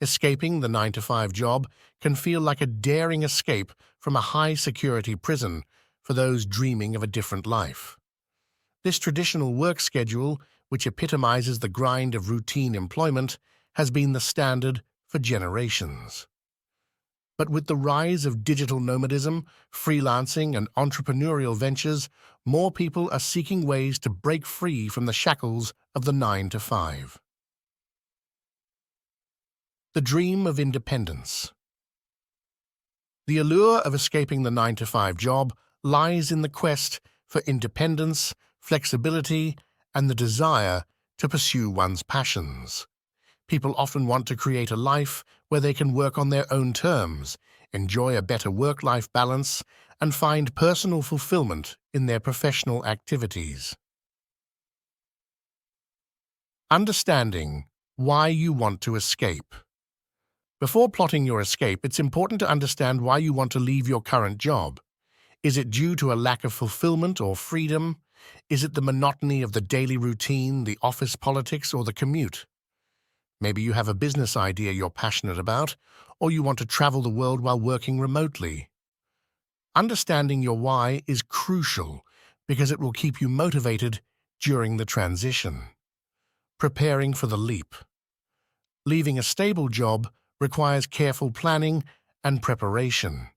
Escaping the 9-to-5 job can feel like a daring escape from a high-security prison for those dreaming of a different life. This traditional work schedule, which epitomizes the grind of routine employment, has been the standard for generations. But with the rise of digital nomadism, freelancing, and entrepreneurial ventures, more people are seeking ways to break free from the shackles of the 9-to-5. The dream of independence. The allure of escaping the 9-to-5 job lies in the quest for independence, flexibility, and the desire to pursue one's passions. People often want to create a life where they can work on their own terms, enjoy a better work-life balance, and find personal fulfillment in their professional activities. Understanding why you want to escape. Before plotting your escape, it's important to understand why you want to leave your current job. Is it due to a lack of fulfillment or freedom? Is it the monotony of the daily routine, the office politics, or the commute? Maybe you have a business idea you're passionate about, or you want to travel the world while working remotely. Understanding your why is crucial because it will keep you motivated during the transition. Preparing for the leap. Leaving a stable job requires careful planning and preparation.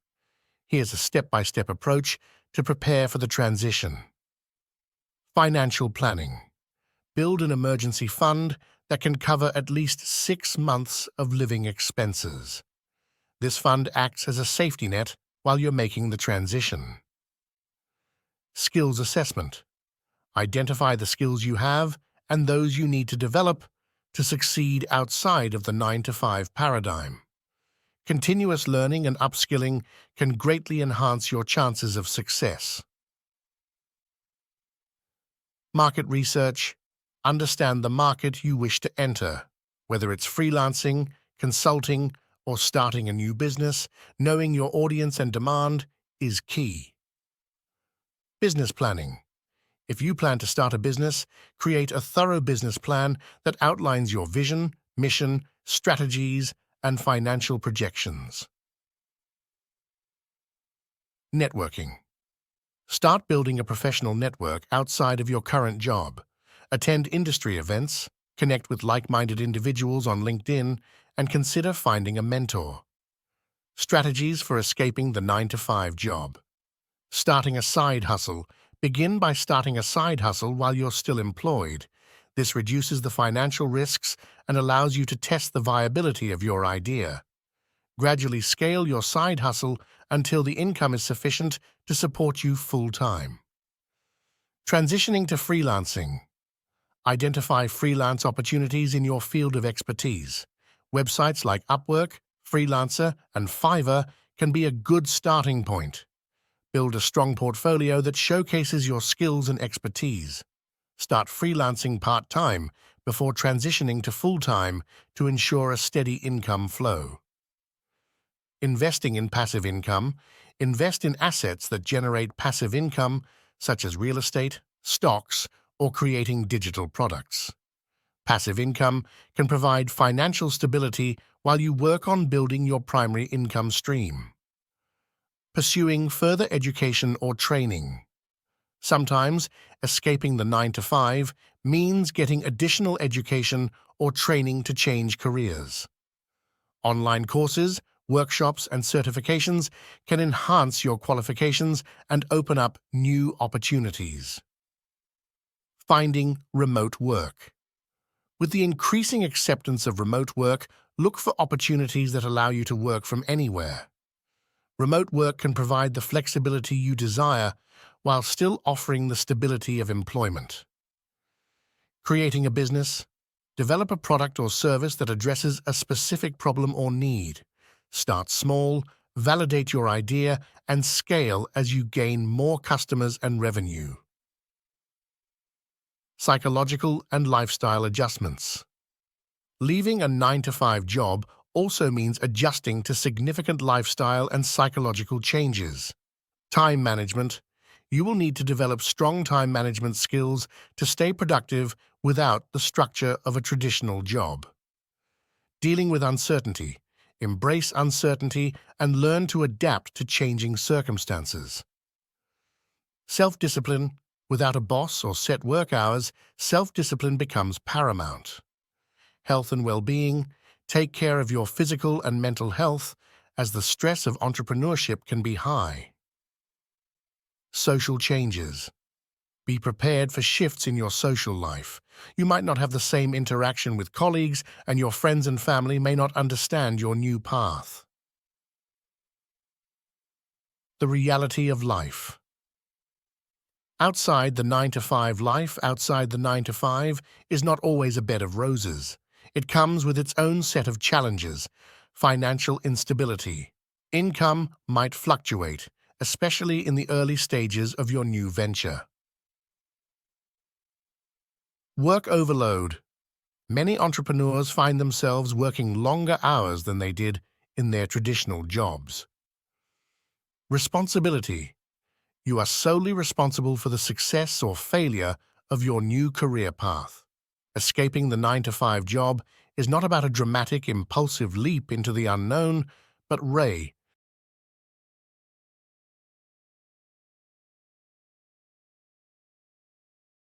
Here's a step-by-step approach to prepare for the transition. Financial planning. Build an emergency fund that can cover at least 6 months of living expenses. This fund acts as a safety net while you're making the transition. Skills assessment. Identify the skills you have and those you need to develop to succeed outside of the 9-to-5 paradigm. Continuous learning and upskilling can greatly enhance your chances of success. Market research. Understand the market you wish to enter. Whether it's freelancing, consulting, or starting a new business, knowing your audience and demand is key. Business planning. If you plan to start a business, create a thorough business plan that outlines your vision, mission, strategies, and financial projections. Networking. Start building a professional network outside of your current job. Attend industry events, connect with like-minded individuals on LinkedIn, and consider finding a mentor. Strategies for escaping the 9-to-5 job. Starting a side hustle. Begin by starting a side hustle while you're still employed. This reduces the financial risks and allows you to test the viability of your idea. Gradually scale your side hustle until the income is sufficient to support you full-time. Transitioning to freelancing. Identify freelance opportunities in your field of expertise. Websites like Upwork, Freelancer, and Fiverr can be a good starting point. Build a strong portfolio that showcases your skills and expertise. Start freelancing part-time before transitioning to full-time to ensure a steady income flow. Investing in passive income. Invest in assets that generate passive income, such as real estate, stocks, or creating digital products. Passive income can provide financial stability while you work on building your primary income stream. Pursuing further education or training. Sometimes, escaping the 9-to-5 means getting additional education or training to change careers. Online courses, workshops, and certifications can enhance your qualifications and open up new opportunities. Finding remote work. With the increasing acceptance of remote work, look for opportunities that allow you to work from anywhere. Remote work can provide the flexibility you desire while still offering the stability of employment. Creating a business. Develop a product or service that addresses a specific problem or need. Start small, validate your idea, and scale as you gain more customers and revenue. Psychological and lifestyle adjustments. Leaving a 9-to-5 job also means adjusting to significant lifestyle and psychological changes. Time management. You will need to develop strong time management skills to stay productive without the structure of a traditional job. Dealing with uncertainty. Embrace uncertainty and learn to adapt to changing circumstances. Self-discipline. Without a boss or set work hours, self-discipline becomes paramount. Health and well-being. Take care of your physical and mental health, as the stress of entrepreneurship can be high. Social changes. Be prepared for shifts in your social life. You might not have the same interaction with colleagues, and your friends and family may not understand your new path. The reality of life. Outside the 9-to-5 life, outside the 9-to-5, is not always a bed of roses. It comes with its own set of challenges. Financial instability. Income might fluctuate, especially in the early stages of your new venture. Work overload. Many entrepreneurs find themselves working longer hours than they did in their traditional jobs. Responsibility. You are solely responsible for the success or failure of your new career path. Escaping the 9-to-5 job is not about a dramatic, impulsive leap into the unknown, but